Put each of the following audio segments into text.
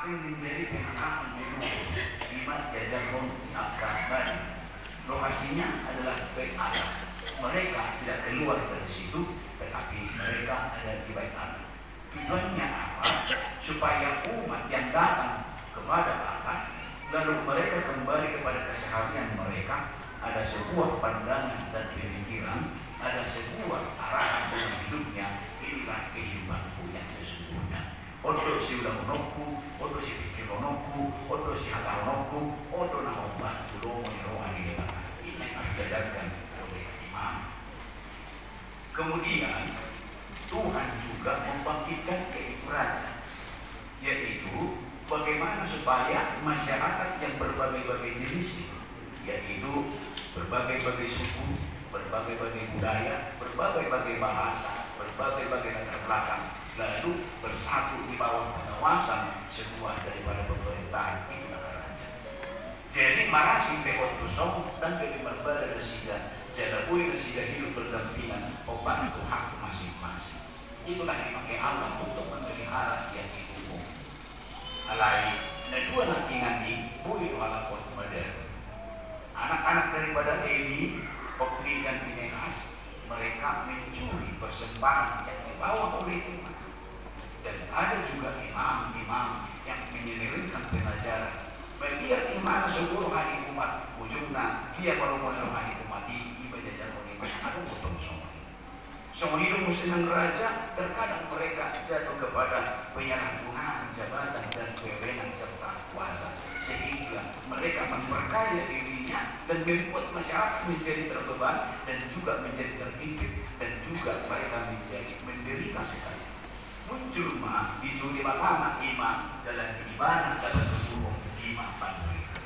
apa yang menjadi pengalaman iman diajarkan akan lokasinya adalah Bait Allah. Mereka tidak keluar dari situ, tetapi mereka ada di Bait Allah. Tujuannya apa? Supaya umat yang datang kepada Allah, lalu mereka kembali kepada keseharian mereka, ada sebuah pandangan dan pemikiran, ada sebuah arahan dalam hidupnya. Inilah kehidupanku yang sesungguhnya. Odo si ulang nokku, odo si pikir nokku, odo si hata nokku, odo nama bantu lomo ni rohani kita. Ini yang diajarkan oleh imam. Kemudian Tuhan juga membangkitkan kehidupan raja, yaitu bagaimana supaya masyarakat yang berbagai-bagai jenis, yaitu berbagai-bagai suku, berbagai-bagai budaya, berbagai-bagai bahasa, berbagai-bagai latar belakang, lalu bersatu di bawah pengawasan sebuah daripada pemerintahan itu raja. Jadi marasi peotusong dan kelimarbada kesida, jalabui kesida hidup berdampingan, membantu hak masing-masing. Itulah yang dipakai Allah untuk memelihara yang itu. Alai, dua nakingan di bui walaupun modern. Anak-anak daripada Lewi, Opri dan Pinehas, mereka mencuri persembahan yang dibawa oleh umat. Dan ada juga imam-imam yang menyelirkan pengajaran. Melihat imam seluruh hari umat, ujungnya dia merupakan hari umat di ibadah oleh umat. Ada potong semua. Semua hidup muslim raja, terkadang mereka jatuh kepada penyalahgunaan jabatan dan kewenangan serta kuasa, sehingga mereka memperkaya dirinya dan membuat masyarakat menjadi terbeban dan juga menjadi terhimpit, dan juga mereka menjadi menderita sekali. Muncul di juri pertama imam dalam ibadah dalam berhubung imam panuriran.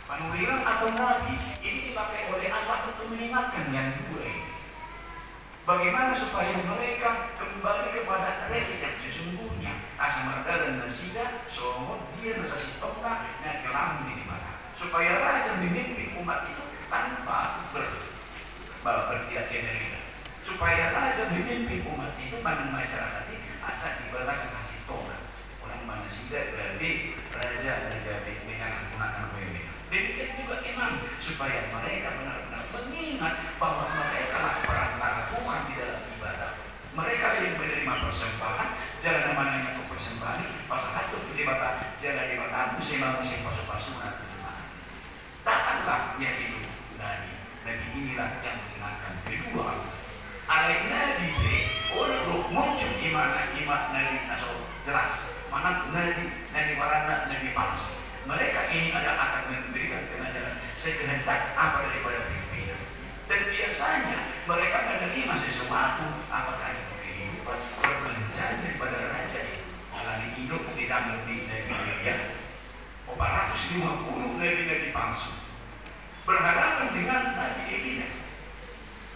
Panuriran atau nabi ini dipakai oleh Allah untuk mengingatkan yang dua ini. Bagaimana supaya mereka kembali kepada religi yang sesungguhnya. Asamarga dan nasida, somot dia nasasi tongka dan kelamu di mana. Supaya raja memimpin umat itu tanpa bertiap-tiap. Supaya raja memimpin umat itu pada masyarakat ini asal dibalas kasih tongka. Orang mana sida dari raja dengan menggunakan wewe. Demikian juga imam supaya mereka benar-benar mengingat bahwa mereka lah perantara Tuhan di dalam ibadah. Mereka yang menerima persembahan, jangan namanya persembahan. Pasal satu ibadah, jangan ibadah musim pasal-pasukan. Takkanlah yang itu Nabi inilah yang mengingatkan kedua. Alainya di untuk muncul iman Nabi asal jelas. Mana Nabi warna Nabi palsu. Mereka ini akan memberikan pengajaran sekehendak apa daripada pimpinan. Dan biasanya mereka menerima sesuatu apakah itu kehidupan berkencan daripada raja itu. Alami hidup di zaman di negeri yang 450 nabi palsu berhadapan dengan Nabi Elia.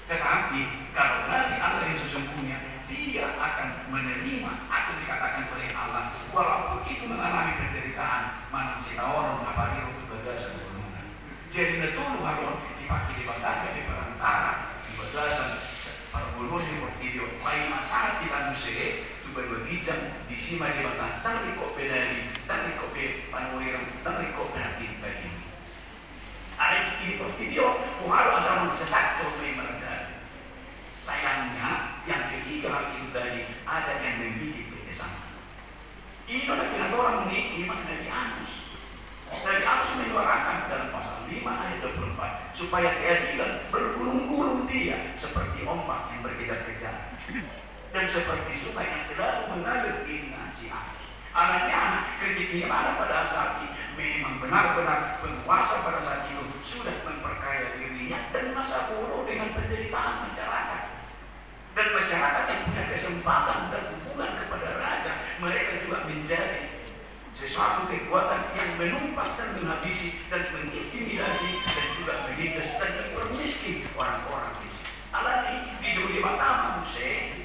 Tetapi kalau Nabi Allah yang sesungguhnya, dia akan menerima atau dikatakan oleh Allah walaupun itu mengalami penderitaan mana orang apa dia untuk berdasar gunungan. Jadi betul harus dipakai di bangga di perantara di berdasar pergulung seperti dia lain masalah kita musik itu berbijak di sini di bangga tarik kok pedali tarik kok panuriran tarik kok berarti bagi ada ini seperti dia harus asal sesat untuk mereka. Sayangnya yang ketiga hal itu tadi ada yang memiliki kerjasama. Ini adalah orang ini iman dari Anus. Dari Anus menyuarakan dalam pasal 5 ayat 24 supaya keadilan bergulung-gulung dia seperti ombak yang berkejar-kejar dan seperti sungai yang selalu mengalir di si Anus. Alanya kritiknya mana pada saat ini memang benar-benar penguasa pada saat itu sudah memperkaya dirinya dan masa bodoh dengan penderitaan masyarakat. Dan masyarakat yang punya kesempatan dan hubungan kepada raja, mereka juga menjadi sesuatu kekuatan yang menumpas dan menghabisi dan mengintimidasi dan juga menindas dan mempermiskin orang-orang di sini. Alani di juri pertama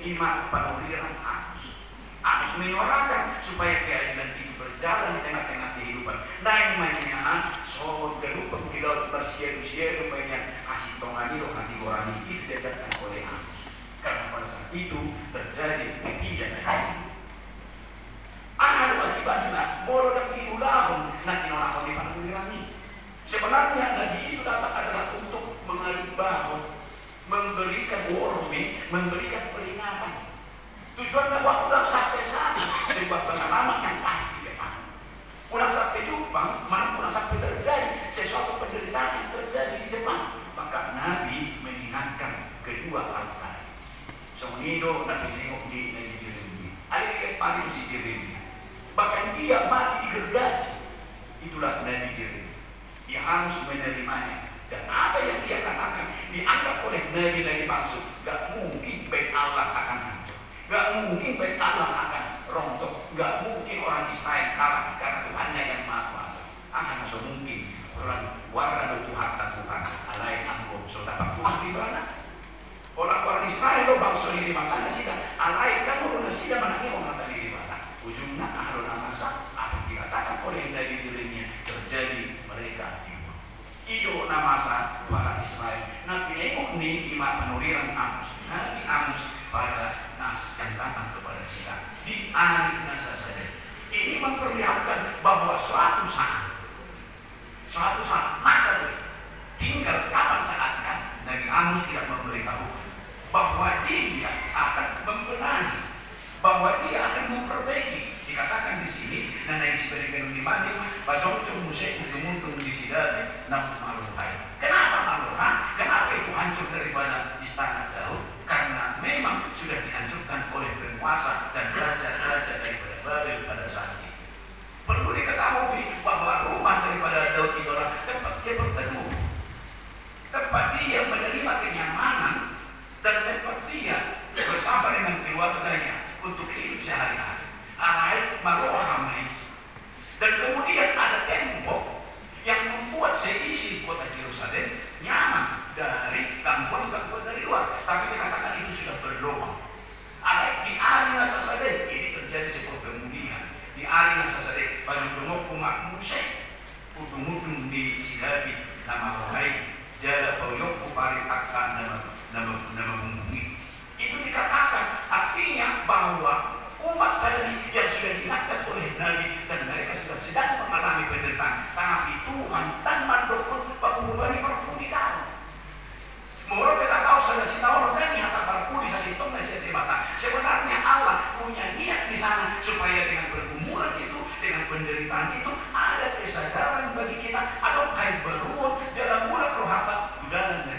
imam panuriran Anus menyuarakan supaya keadilan itu berjalan di tengah-tengah kehidupan. Nah yang mainnya soal kedua di laut bersiar-siar banyak kasih tongani rohani gorani itu diajarkan oleh Anus. Karena pada saat itu terjadi ketidakadilan. Ada akibatnya bodoh dan Sebenarnya Nabi itu datang adalah untuk mengimbau, memberikan warning, memberikan peringatan. Tujuannya waktu udah sampai sana, sebuah pengalaman yang pahit di depan. Udah sampai jumpa, mana udah sampai terjadi sesuatu penderitaan yang terjadi di depan. Maka Nabi mengingatkan kedua hal tadi. Semenjak Nabi tengok di Jeremia, ada yang paling si Jeremia. Bahkan dia mati digergaji. Itulah Nabi Jeremia. Dia harus menerimanya. Dan apa yang dia katakan dianggap oleh nabi-nabi palsu. Gak mungkin bait Allah akan hancur. Gak mungkin bait Allah akan rontok. Gak mungkin orang Israel kalah karena Tuhannya yang Maha Kuasa. Akan mungkin orang warna Tuhan dan Tuhan alai anggo saudara Tuhan di mana? Orang Israel lo bangsa ini makanya sih alai kan orang sih menangi orang tadi di mana? Ujungnya ahlul amasa apa dikatakan oleh Nabi Jeremia terjadi mereka Ido namasa para Israel. Nabi nengok ni imat penuriran Amos. Nabi Amos pada nas yang datang kepada kita di hari nasa saja. Ini memperlihatkan bahwa suatu saat masa tinggal kapan saat kan Nabi Amos tidak memberitahu bahwa dia akan membenahi, bahwa dia akan memperbaiki. Dikatakan di sini, nana yang sebagian di mana, pasang musik untung di sini, namun maluhai. Kenapa maluhai? Kenapa itu hancur daripada istana Daud? Karena memang sudah dihancurkan oleh penguasa dan raja-raja daripada Babel pada saat itu. Perlu diketahui bahwa rumah daripada Daud itu adalah tempat dia berteduh, tempat dia menerima kenyamanan, dan tempat dia bersama dengan keluarganya untuk hidup sehari-hari. Alai marohamai. Dan kemudian ada tembok yang membuat seisi kota Yerusalem nyaman dari gangguan dari luar. Tapi dikatakan itu sudah berlubang. Alai di hari Nasasade ini terjadi sebuah kemudian. Di hari Nasasade pada jumlah umat musik udung-udung di Silabi nama rohai jala poyok kupari akan nama bumi. Itu dikatakan artinya bahwa umat tadi yang sudah diingatkan oleh Nabi dan mereka sudah sedang mengalami penderitaan, tapi Tuhan tanpa dokter pengubahnya berpudi tahu. Mula kita tahu sudah si tahu dan nyata berpudi sasi tong nasi mata. Sebenarnya Allah punya niat di sana supaya dengan pergumulan itu, dengan penderitaan itu ada kesadaran bagi kita. Ada kain beruang jalan mula rohata udalan dan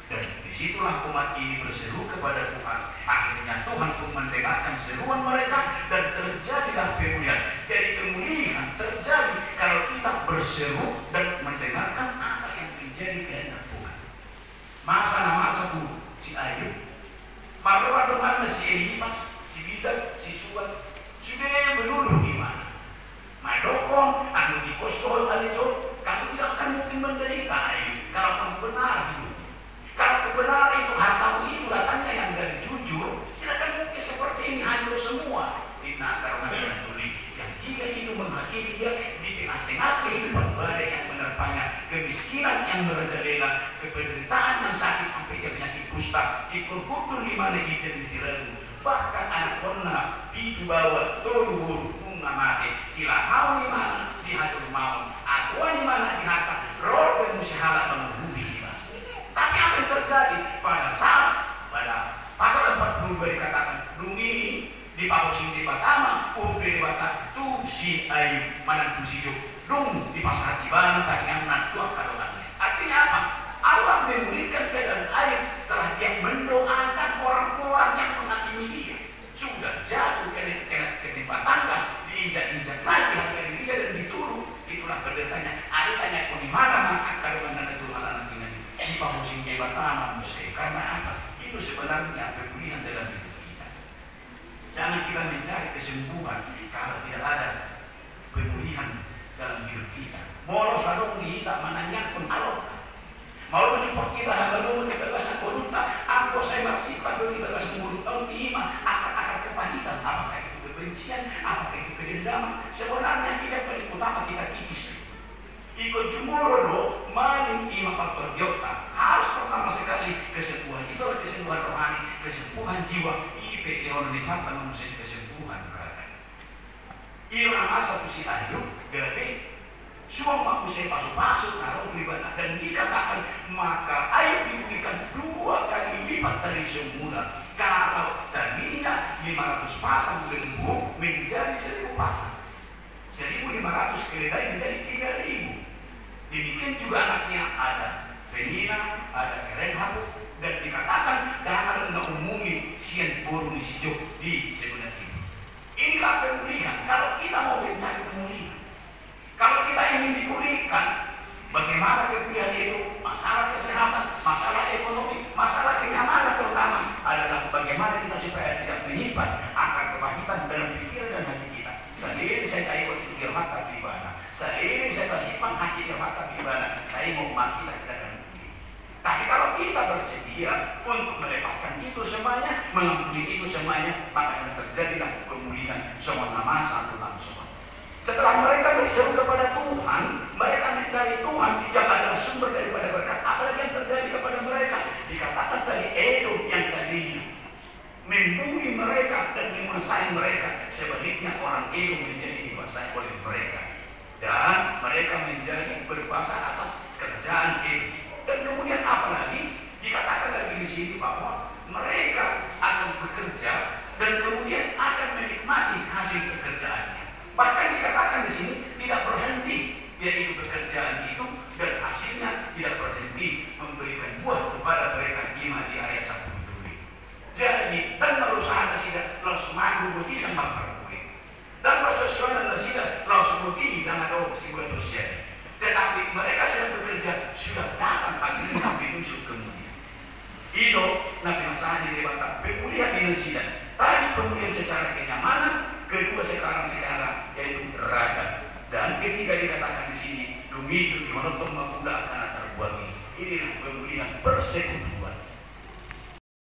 dan disitulah umat ini berseru kepada Tuhan. Akhirnya Tuhan pun mendengarkan seruan mereka dan terjadilah pemulihan. Jadi pemulihan terjadi kalau kita berseru dan mendengarkan apa yang menjadi kehendak Tuhan. Masa dulu si Ayub, maka dengan si Elimas, si Bidat, si Suat sudah meluluh gimana? Madokong, anu di kostol, alecol, kamu tidak akan mungkin menderita Ayub kalau kamu benar hidup. Kalau kebenaran itu hartamu itu datangnya yang dari jujur, tidak akan mungkin seperti ini hancur semua. Karena karena tulis yang jika itu menghakimi dia di tengah-tengah kehidupan badai yang menerpanya, kemiskinan yang merajalela, penderitaan yang sakit sampai dia penyakit kusta, ikut-ikut di mana hijau di siramu. Bahkan anak kona di bawah tolur bunga mati, kila mau di mana dihancur mau, atau di mana dihantar roh pengusaha menghubungi. Tapi apa yang terjadi pada saat pada pasal 42 dikatakan dung ini di pahosin di pertama di bata tu si Ayub mana tu si Job dung di pasal ibana yang natuak kalongannya. Artinya apa? Allah memulihkan keadaan Ayub setelah dia mendoakan orang-orang yang menghakimi dia. Sudah jatuh ke tempat tangga, diinjak-injak lagi harga dia dan diturun. Itulah penderitanya. Ada tanya pun di mana maka kalongan itu malah nanti di pahosin di pertama musik. Karena apa? Itu sebenarnya pemulihan dalam hidup kita. Jangan kita mencari kesembuhan kalau tidak ada pemulihan dalam hidup kita. Molos lalu kita mananya pun Allah. Mau menjumpa kita lalu kita kasih konta. Aku saya masih pada kita kasih mulut tahun lima. Akar kepahitan. Apakah itu kebencian? Apakah itu kedendaman? Sebenarnya kita paling utama kita kikis. Ikut jumuro maling ima perjota harus pertama sekali kesembuhan itu adalah kesembuhan rohani, kesembuhan jiwa. Ipe yang diharapkan manusia kesembuhan raga. Ilah asa tu si Ayub gabe Semua manusia pasuk-pasuk naruh beribadah dan dikatakan maka air diberikan 2 kali lipat dari semula. Kalau tadinya 500 pasang lembu menjadi 1000 pasang, 1.500 keledai menjadi 3.000. Demikian juga anaknya ada Penina, ada Kerenhatu, dan dikatakan jangan mengumumi sian burung sijok di sebelah ini. Inilah pemulihan. Kalau kita mau mencari pemulihan, kalau kita ingin dipulihkan, bagaimana kemuliaan itu? Masalah kesehatan, masalah ekonomi, masalah kenyamanan terutama adalah bagaimana kita supaya tidak menyimpan akar kepahitan dalam pikiran dan hati kita. Sendiri saya tahu itu dirhaka pribadi. Sendiri saya simpan hati dirhaka pribadi. Saya mau mati kita akan pulih. Tapi kalau kita bersedia untuk melepaskan itu semuanya, mengampuni itu semuanya, maka akan terjadilah pemulihan semua masa langsung. Setelah mereka berseru kepada Tuhan, mereka mencari Tuhan yang adalah sumber daripada berkat. Apalagi yang terjadi kepada mereka? Dikatakan tadi Edom yang tadinya membuli mereka dan menguasai mereka. Sebaliknya orang Edom menjadi dikuasai oleh mereka. Dan mereka menjadi berkuasa atas kerajaan Edom. Dan kemudian apalagi? Dikatakan lagi di sini bahwa mereka akan bekerja dan kemudian akan menikmati hasil pekerjaannya. Bahkan dikatakan di sini tidak berhenti, yaitu pekerjaan itu dan hasilnya tidak berhenti memberikan buah kepada mereka. Di ayat 1 itu. Jadi dan berusaha tidak langsung maju tidak memperoleh dan persesuaian tidak langsung tidak ada sebuah dosia. Tetapi mereka sedang bekerja sudah datang hasilnya tapi tusuk kemudian. Itu nabi masalah di dewata pemulihan dengan sidang. Tadi pemulihan secara kenyamanan, kedua sekarang yaitu raga. Dan ketiga dikatakan di sini, demi itu menonton mafuda akan terbuat. Inilah pemulihan persekutuan.